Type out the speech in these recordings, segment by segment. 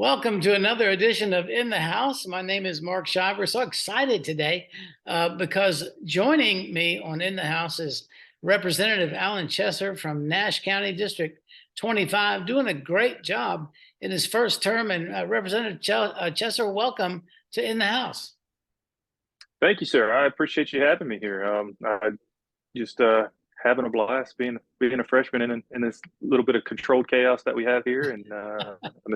Welcome to another edition of In the House. My name is Mark Shiver. So excited today because joining me on In the House is Representative Alan Chesser from Nash County District 25, doing a great job in his first term. And Representative Chesser, welcome to In the House. Thank you, sir. I appreciate you having me here. I just having a blast being a freshman in this little bit of controlled chaos that we have here, and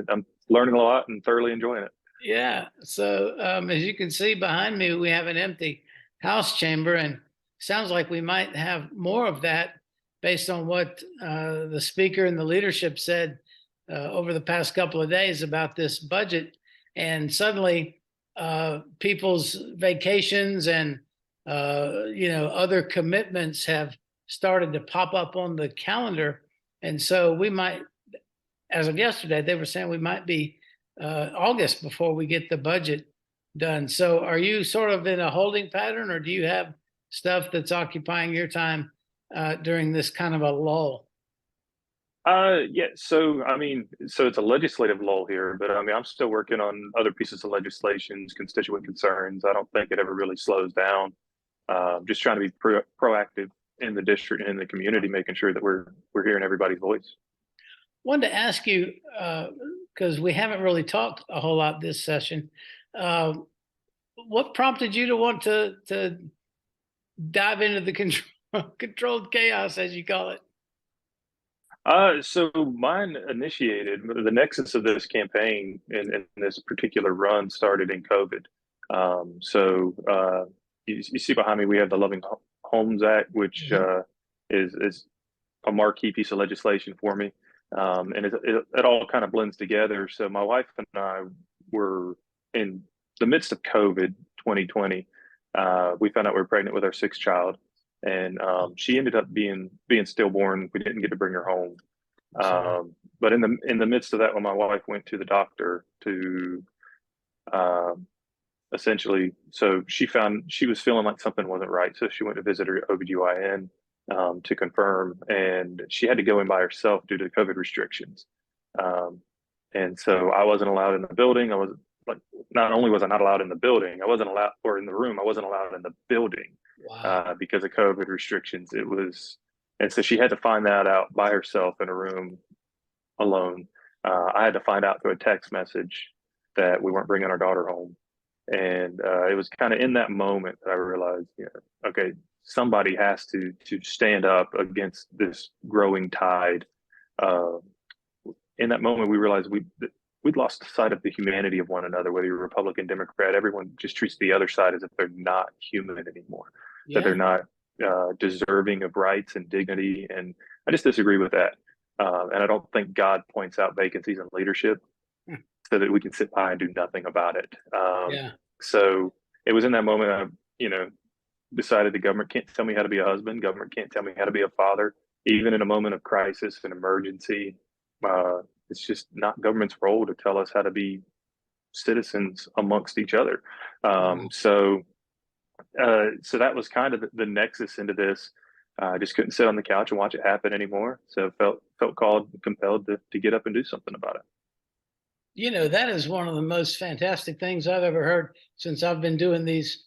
I'm learning a lot and thoroughly enjoying it. Yeah. So as you can see behind me, we have an empty House chamber, and sounds like we might have more of that based on what the speaker and the leadership said over the past couple of days about this budget. And suddenly people's vacations and other commitments have started to pop up on the calendar. And so we might, as of yesterday, they were saying we might be August before we get the budget done. So are you sort of in a holding pattern, or do you have stuff that's occupying your time during this kind of a lull? Yeah. So it's a legislative lull here, but I'm still working on other pieces of legislation, constituent concerns. I don't think it ever really slows down. Just trying to be proactive in the district and in the community, making sure that we're hearing everybody's voice. Wanted to ask you, because we haven't really talked a whole lot this session, what prompted you to want to dive into the controlled chaos, as you call it? So mine initiated the nexus of this campaign and this particular run started in COVID. You see behind me, we have the Loving Homes Act, which is a marquee piece of legislation for me. And it all kind of blends together. So my wife and I were in the midst of COVID 2020. We found out we were pregnant with our sixth child, and she ended up being stillborn. We didn't get to bring her home. But in the midst of that, when my wife went to the doctor to essentially, so she was feeling like something wasn't right. So she went to visit her OBGYN to confirm, and she had to go in by herself due to COVID restrictions. And so I wasn't allowed in the building. I was like, not only was I not allowed in the building, I wasn't allowed, or in the room, I wasn't allowed in the building. Wow. Because of COVID restrictions. And so she had to find that out by herself in a room alone. I had to find out through a text message that we weren't bringing our daughter home. And it was kind of in that moment that I realized, okay, somebody has to stand up against this growing tide. In that moment, we realized we'd lost sight of the humanity of one another, whether you're Republican, Democrat. Everyone just treats the other side as if they're not human anymore, that they're not deserving of rights and dignity. And I just disagree with that. And I don't think God points out vacancies in leadership so that we can sit by and do nothing about it. So it was in that moment I, decided the government can't tell me how to be a husband. Government can't tell me how to be a father. Even in a moment of crisis and emergency, it's just not government's role to tell us how to be citizens amongst each other. So that was kind of the nexus into this. I just couldn't sit on the couch and watch it happen anymore. So felt called, compelled to get up and do something about it. That is one of the most fantastic things I've ever heard since I've been doing these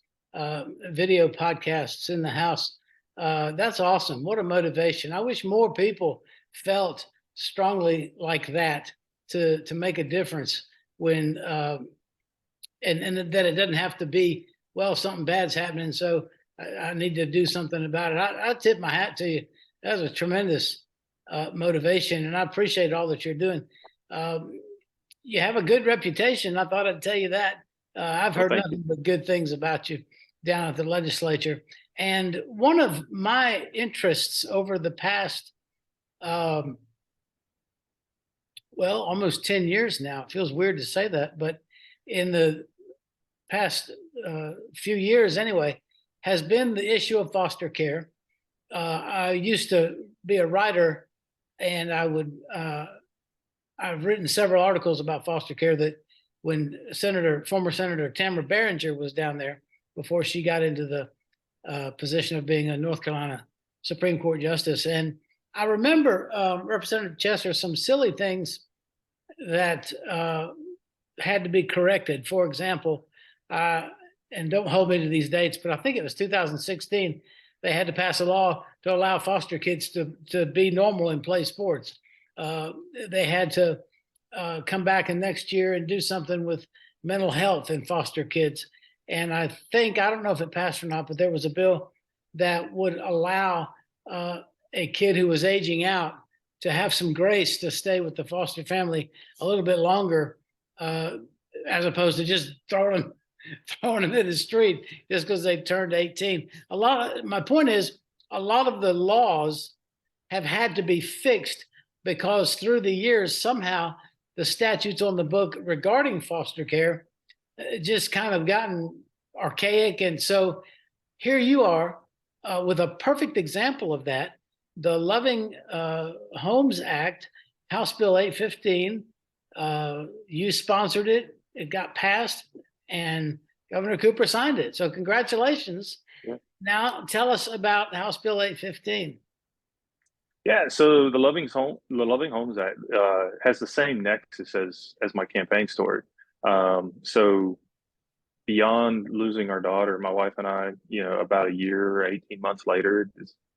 video podcasts in the house. That's awesome. What a motivation. I wish more people felt strongly like that to make a difference when and that it doesn't have to be, well, something bad's happening, so I need to do something about it. I tip my hat to you. That was a tremendous motivation, and I appreciate all that you're doing. You have a good reputation. I thought I'd tell you that. I've heard nothing but good things about you down at the legislature. And one of my interests over the past, almost 10 years now, it feels weird to say that, but in the past few years anyway, has been the issue of foster care. I used to be a writer, and I've written several articles about foster care that when former Senator Tamara Behringer was down there before she got into the position of being a North Carolina Supreme Court justice. And I remember Representative Chesser, some silly things that had to be corrected. For example, and don't hold me to these dates, but I think it was 2016, they had to pass a law to allow foster kids to be normal and play sports. They had to come back in next year and do something with mental health in foster kids. And I think, I don't know if it passed or not, but there was a bill that would allow a kid who was aging out to have some grace to stay with the foster family a little bit longer, as opposed to just throwing them in the street just because they turned 18. My point is, a lot of the laws have had to be fixed because through the years, somehow the statutes on the book regarding foster care just kind of gotten archaic. And so here you are with a perfect example of that. The Loving Homes Act, House Bill 815, you sponsored it, it got passed, and Governor Cooper signed it. So congratulations. Yeah. Now tell us about House Bill 815. Yeah, so the Loving Homes Act has the same nexus as my campaign story. So beyond losing our daughter, my wife and I, about a year or 18 months later,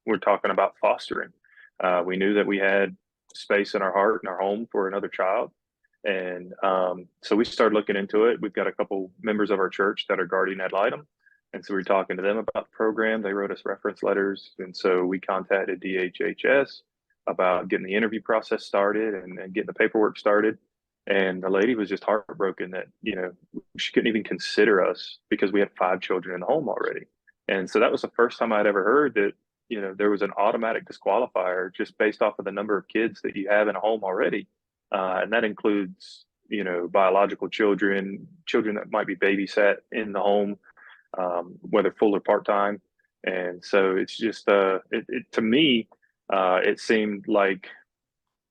we're talking about fostering. We knew that we had space in our heart and our home for another child. And so we started looking into it. We've got a couple members of our church that are guardian ad litem. And so we were talking to them about the program. They wrote us reference letters. And so we contacted DHHS about getting the interview process started and getting the paperwork started. And the lady was just heartbroken that, she couldn't even consider us because we had 5 children in the home already. And so that was the first time I'd ever heard that, there was an automatic disqualifier just based off of the number of kids that you have in a home already. And that includes, biological children that might be babysat in the home, whether full or part-time. And so it's just, to me, it seemed like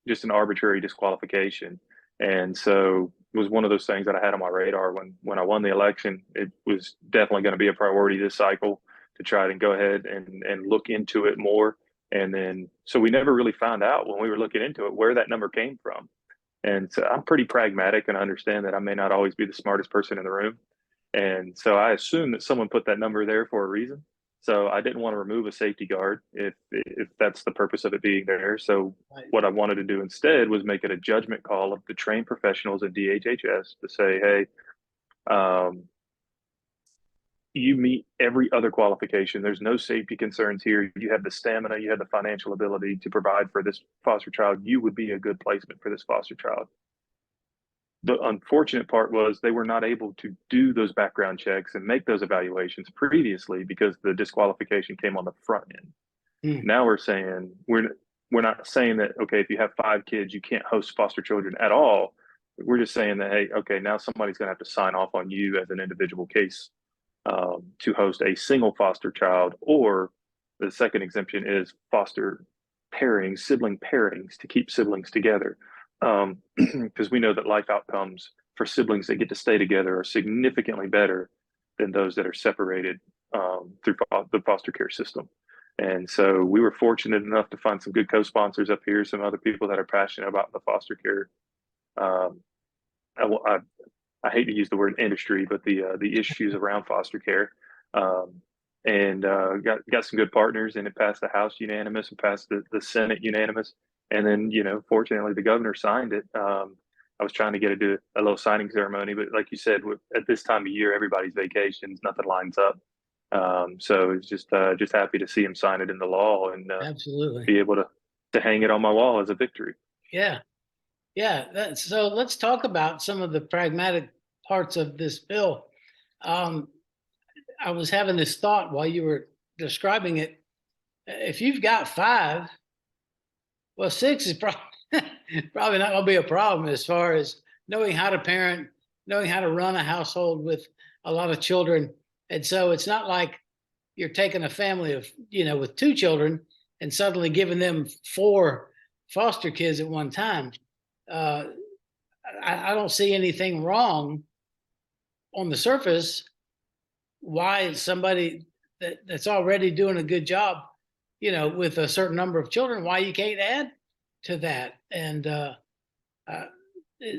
just an arbitrary disqualification. And so it was one of those things that I had on my radar when I won the election. It was definitely going to be a priority this cycle to try to go ahead and look into it more. And then, so we never really found out when we were looking into it where that number came from. And so I'm pretty pragmatic and understand that I may not always be the smartest person in the room. And so I assume that someone put that number there for a reason. So I didn't want to remove a safety guard if that's the purpose of it being there. So what I wanted to do instead was make it a judgment call of the trained professionals at DHHS to say, hey, you meet every other qualification. There's no safety concerns here. You have the stamina, you have the financial ability to provide for this foster child. You would be a good placement for this foster child. The unfortunate part was they were not able to do those background checks and make those evaluations previously because the disqualification came on the front end. Now we're saying we're not saying that, okay, if you have 5 kids, you can't host foster children at all. We're just saying that, hey, okay, now somebody's going to have to sign off on you as an individual case to host a single foster child, or the second exemption is foster pairings, sibling pairings to keep siblings together. Because we know that life outcomes for siblings that get to stay together are significantly better than those that are separated through the foster care system. And so we were fortunate enough to find some good co-sponsors up here, some other people that are passionate about the foster care. I hate to use the word industry, but the issues around foster care, and got some good partners, and it passed the House unanimous and passed the Senate unanimous. And then, fortunately, the governor signed it. I was trying to get to do a little signing ceremony, but like you said, at this time of year, everybody's vacations, nothing lines up. So it's just happy to see him sign it into law and absolutely be able to hang it on my wall as a victory. Yeah. So let's talk about some of the pragmatic parts of this bill. I was having this thought while you were describing it. If you've got 5, well, 6 is probably not going to be a problem as far as knowing how to parent, knowing how to run a household with a lot of children. And so it's not like you're taking a family of, with 2 children and suddenly giving them 4 foster kids at one time. I don't see anything wrong on the surface why somebody that's already doing a good job, with a certain number of children, why you can't add to that. And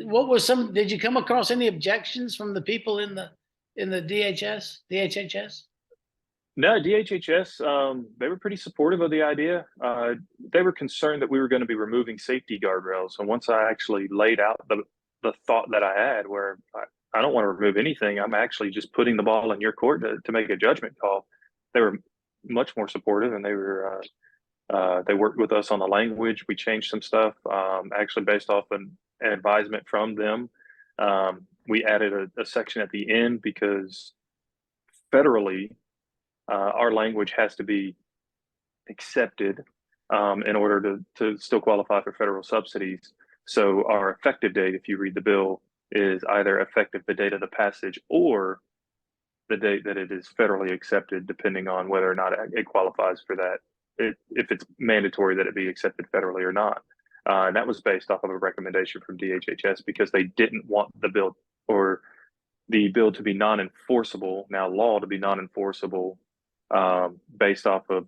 What was some? Did you come across any objections from the people in the DHHS? No, DHHS, they were pretty supportive of the idea. They were concerned that we were going to be removing safety guardrails. And once I actually laid out the thought that I had, where I don't want to remove anything, I'm actually just putting the ball in your court to make a judgment call. They were much more supportive, and they worked with us on the language. We changed some stuff, actually based off an advisement from them. We added a section at the end because federally, our language has to be accepted in order to still qualify for federal subsidies. So our effective date, if you read the bill, is either effective the date of the passage or the date that it is federally accepted, depending on whether or not it qualifies for that, if it's mandatory that it be accepted federally or not. And that was based off of a recommendation from DHHS because they didn't want the bill or the bill to be non-enforceable, now law to be non-enforceable, based off of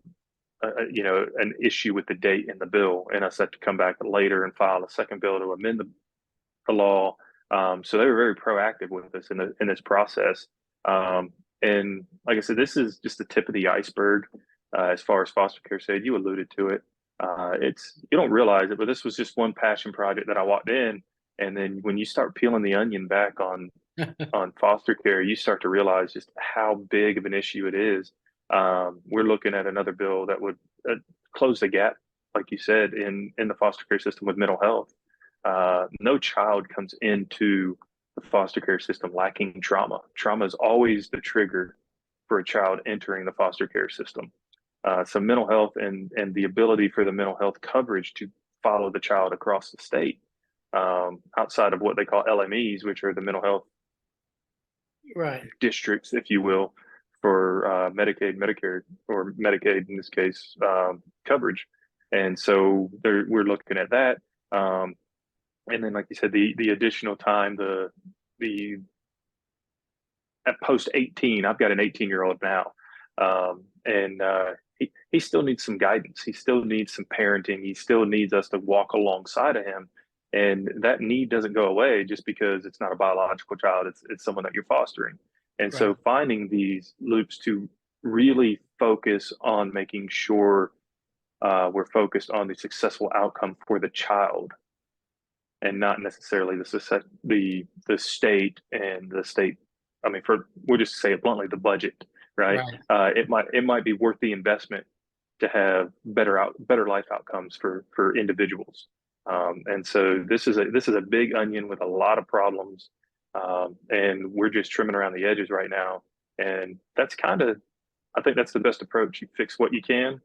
an issue with the date in the bill, and us had to come back later and file a second bill to amend the law. So they were very proactive with us in this process. And like I said, this is just the tip of the iceberg as far as foster care said. You alluded to it. It's you don't realize it, but this was just one passion project that I walked in, and then when you start peeling the onion back on foster care, you start to realize just how big of an issue it is. We're looking at another bill that would close the gap, like you said, in the foster care system with mental health. No child comes into the foster care system lacking trauma. Trauma is always the trigger for a child entering the foster care system. So mental health and the ability for the mental health coverage to follow the child across the state, outside of what they call LMEs, which are the mental health Right. districts, if you will, for Medicaid, Medicare, or Medicaid in this case, coverage. And so we're looking at that. And then, like you said, the additional time, the at post 18, I've got an 18-year-old now, and he still needs some guidance. He still needs some parenting. He still needs us to walk alongside of him. And that need doesn't go away just because it's not a biological child. It's someone that you're fostering. And Right. so finding these loops to really focus on making sure we're focused on the successful outcome for the child and not necessarily the state and the state. I mean, we'll just say it bluntly, the budget, right? Right. It might be worth the investment to have better life outcomes for individuals. And so this is a big onion with a lot of problems, and we're just trimming around the edges right now. And that's I think that's the best approach. You fix what you can,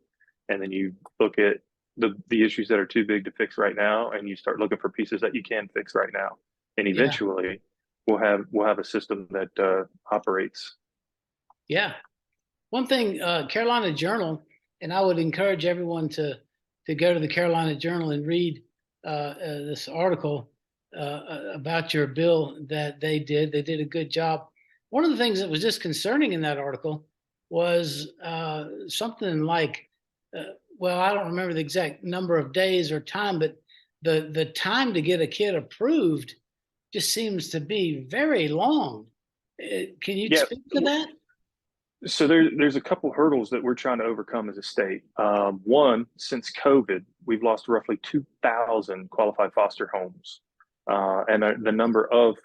and then you look at the issues that are too big to fix right now, and you start looking for pieces that you can fix right now. And Yeah. eventually, we'll have a system that operates. Yeah. One thing, Carolina Journal, and I would encourage everyone to go to the Carolina Journal and read this article about your bill that they did. They did a good job. One of the things that was disconcerting in that article was something like, well, I don't remember the exact number of days or time, but the time to get a kid approved just seems to be very long. Can you Yeah. speak to that? So there's a couple hurdles that we're trying to overcome as a state. One, since COVID, we've lost roughly 2,000 qualified foster homes, and the number of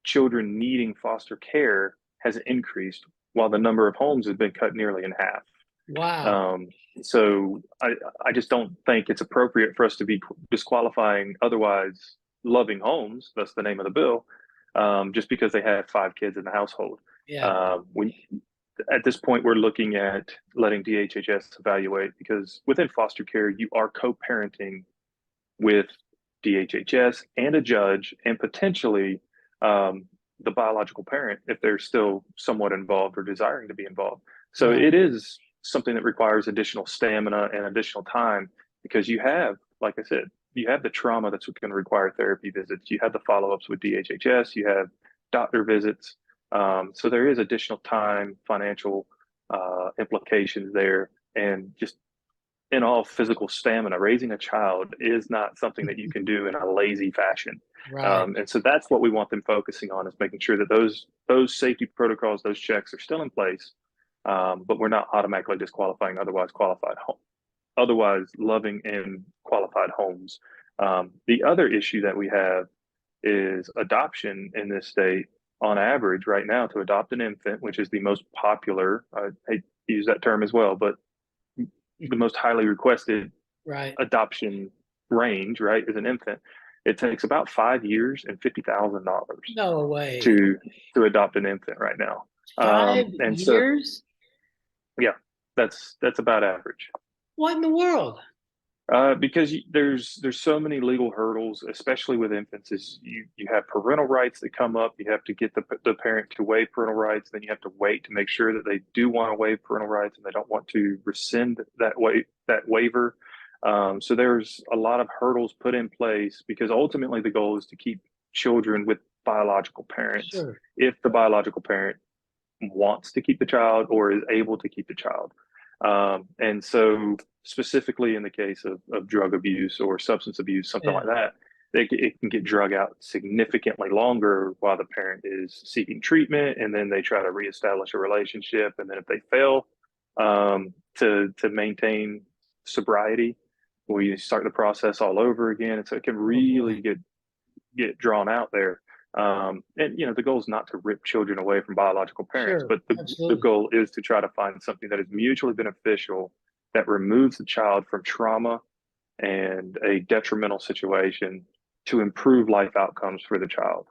children needing foster care has increased, while the number of homes has been cut nearly in half. Wow. So I just don't think it's appropriate for us to be disqualifying otherwise loving homes. That's the name of the bill, just because they have 5 kids in the household. Yeah. At this point, we're looking at letting DHHS evaluate, because within foster care, you are co-parenting with DHHS and a judge, and potentially the biological parent if they're still somewhat involved or desiring to be involved. So Right. it is something that requires additional stamina and additional time, because you have, like I said, you have the trauma that's going to require therapy visits. You have the follow-ups with DHHS. You have doctor visits. So there is additional time, financial implications there, and just in all physical stamina. Raising a child is not something that you can do in a lazy fashion. Right. And so that's what we want them focusing on, is making sure that those safety protocols, those checks are still in place, but we're not automatically disqualifying otherwise loving and qualified homes. The other issue that we have is adoption in this state. On average, right now, to adopt an infant, which is the most popular, I hate to use that term as well, but the most highly requested Right. adoption range, right, is an infant. It takes about 5 years and $50,000 No way. to adopt an infant right now. Five And so, years? yeah, that's about average. What in the world? Because there's so many legal hurdles, especially with infants. Is you have parental rights that come up. You have to get the parent to waive parental rights. Then you have to wait to make sure that they do want to waive parental rights and they don't want to rescind that waiver. So there's a lot of hurdles put in place, because ultimately the goal is to keep children with biological parents Sure. if the biological parent wants to keep the child or is able to keep the child. And so, specifically in the case of drug abuse or substance abuse, something Yeah. like that, it can get drug out significantly longer while the parent is seeking treatment, and then they try to reestablish a relationship. And then if they fail to maintain sobriety, we start the process all over again. And so it can Oh boy. really get drawn out there. And the goal is not to rip children away from biological parents, Sure. but the Absolutely. goal is to try to find something that is mutually beneficial, that removes the child from trauma and a detrimental situation, to improve life outcomes for the child.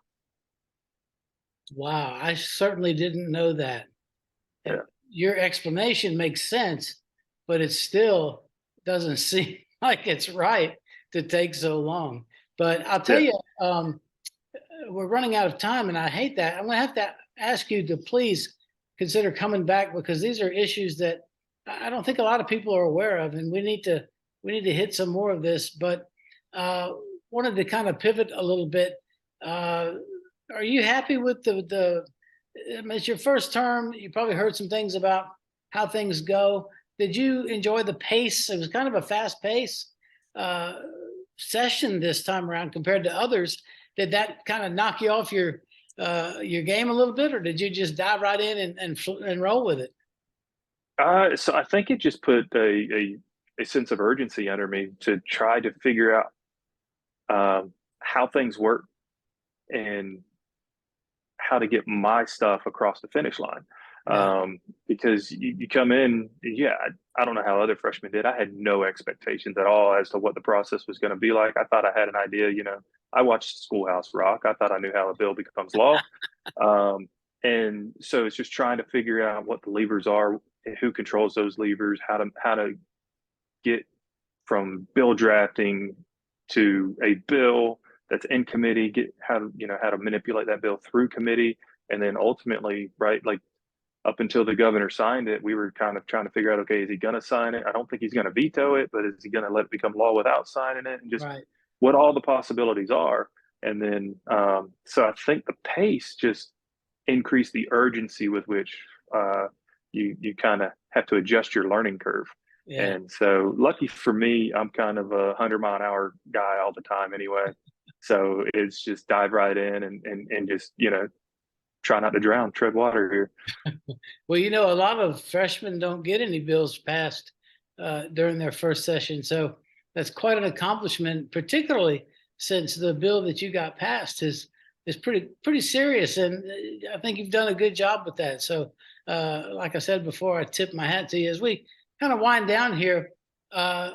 Wow. I certainly didn't know that. And Yeah. your explanation makes sense, but it still doesn't seem like it's right to take so long. But I'll tell Yeah. you, we're running out of time, and I hate that. I'm going to have to ask you to please consider coming back, because these are issues that I don't think a lot of people are aware of, and we need to hit some more of this. But uh, wanted to kind of pivot a little bit. Uh, are you happy with the? It's your first term. You probably heard some things about how things go. Did you enjoy the pace? It was kind of a fast pace uh, session this time around compared to others. Did that kind of knock you off your game a little bit, or did you just dive right in and roll with it? So I think it just put a sense of urgency under me to try to figure out how things work and how to get my stuff across the finish line. Yeah. Because you come in, yeah, I don't know how other freshmen did. I had no expectations at all as to what the process was going to be like. I thought I had an idea. I watched Schoolhouse Rock. I thought I knew how a bill becomes law. And so it's just trying to figure out what the levers are, who controls those levers, how to get from bill drafting to a bill that's in committee, get how to manipulate that bill through committee, and then ultimately, right, like up until the governor signed it, we were kind of trying to figure out, okay, is he going to sign it? I don't think he's going to veto it, but is he going to let it become law without signing it? And just Right. what all the possibilities are. And then, so I think the pace just increased the urgency with which you kind of have to adjust your learning curve. Yeah. And so, lucky for me, I'm kind of a 100-mile-an-hour guy all the time anyway. So it's just dive right in and just try not to drown, tread water here. Well, a lot of freshmen don't get any bills passed during their first session, so that's quite an accomplishment, particularly since the bill that you got passed is pretty serious, and I think you've done a good job with that. So, like I said before, I tip my hat to you. As we kind of wind down here, uh,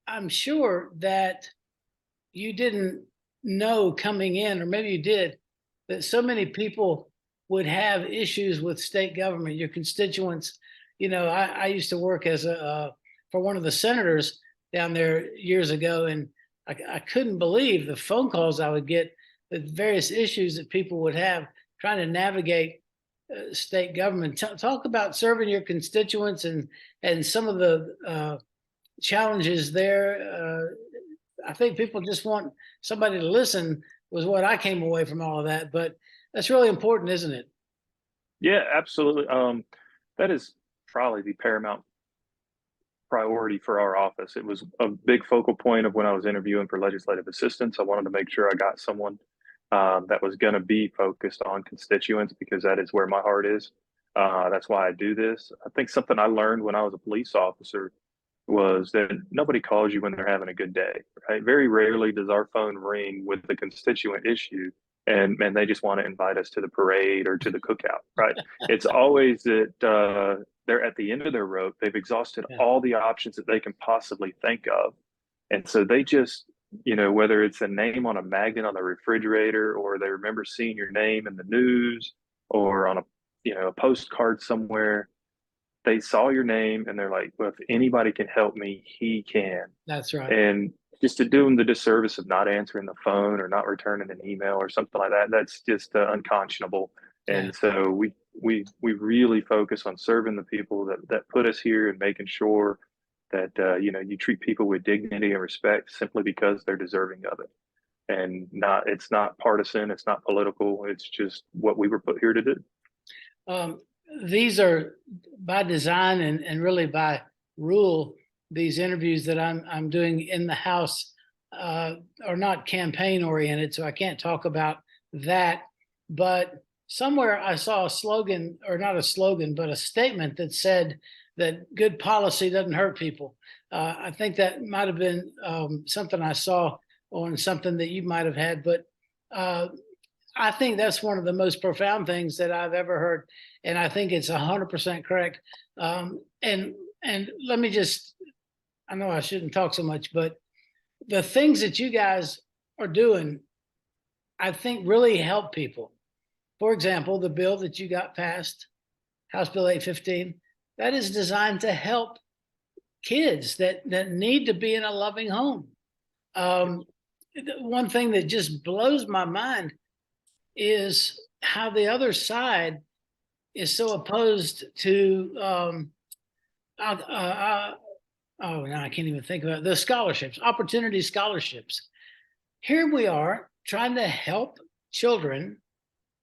I'm sure that you didn't know coming in, or maybe you did, that so many people would have issues with state government, your constituents. I used to work as for one of the senators down there years ago, and I couldn't believe the phone calls I would get, the various issues that people would have trying to navigate state government. Talk about serving your constituents and some of the challenges there. I think people just want somebody to listen, was what I came away from all of that. But that's really important, isn't it? Yeah, absolutely. That is probably the paramount priority for our office. It was a big focal point of when I was interviewing for legislative assistants. I wanted to make sure I got someone that was going to be focused on constituents because that is where my heart is. That's why I do this. I think something I learned when I was a police officer was that nobody calls you when they're having a good day, right? Very rarely does our phone ring with the constituent issue and they just want to invite us to the parade or to the cookout, right? It's always that they're at the end of their rope. They've exhausted all the options that they can possibly think of. And so they just, whether it's a name on a magnet on the refrigerator or they remember seeing your name in the news or on a postcard somewhere, they saw your name and they're like, well, if anybody can help me, he can. That's right. And just to do them the disservice of not answering the phone or not returning an email or something like that, that's just unconscionable. And so we really focus on serving the people that put us here and making sure that you treat people with dignity and respect simply because they're deserving of it. And it's not partisan, it's not political, it's just what we were put here to do. These are by design and really by rule. These interviews that I'm doing in the House are not campaign oriented, so I can't talk about that. But somewhere I saw a slogan, or not a slogan, but a statement that said that good policy doesn't hurt people. I think that might have been something I saw on something that you might have had, but I think that's one of the most profound things that I've ever heard. And I think it's 100% correct. And let me just, I know I shouldn't talk so much, but the things that you guys are doing, I think really help people. For example, the bill that you got passed, House Bill 815, that is designed to help kids that need to be in a loving home. One thing that just blows my mind is how the other side is so opposed to oh, now I can't even think about it. The scholarships, opportunity scholarships. Here we are trying to help children.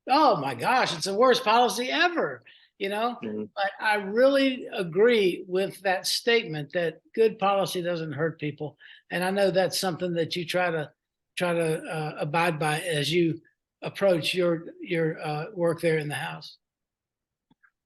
Oh my gosh, it's the worst policy ever, But I really agree with that statement that good policy doesn't hurt people. And I know that's something that you try to abide by as you approach your work there in the House.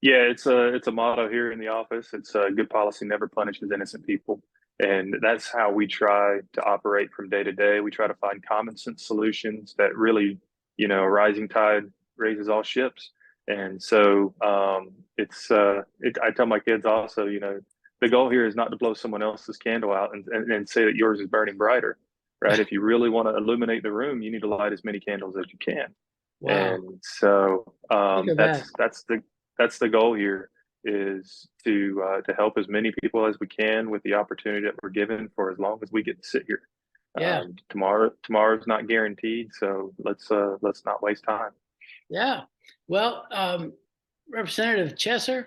Yeah, it's a motto here in the office. It's good policy never punishes innocent people, and that's how we try to operate from day to day. We try to find common sense solutions that really, a rising tide raises all ships. And so I tell my kids also, the goal here is not to blow someone else's candle out and say that yours is burning brighter, right? If you really want to illuminate the room, you need to light as many candles as you can. Wow. And so that's the goal here, is to help as many people as we can with the opportunity that we're given for as long as we get to sit here. Yeah. Tomorrow's not guaranteed, so let's not waste time. Yeah. Well, Representative Chesser,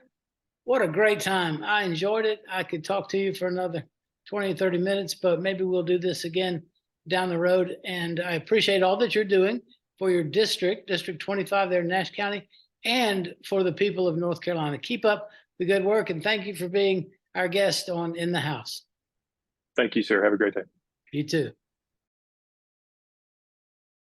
what a great time. I enjoyed it. I could talk to you for another 20 or 30 minutes, but maybe we'll do this again down the road. And I appreciate all that you're doing for your district, District 25 there in Nash County, and for the people of North Carolina. Keep up the good work, and thank you for being our guest on In the House. Thank you, sir. Have a great day. You too.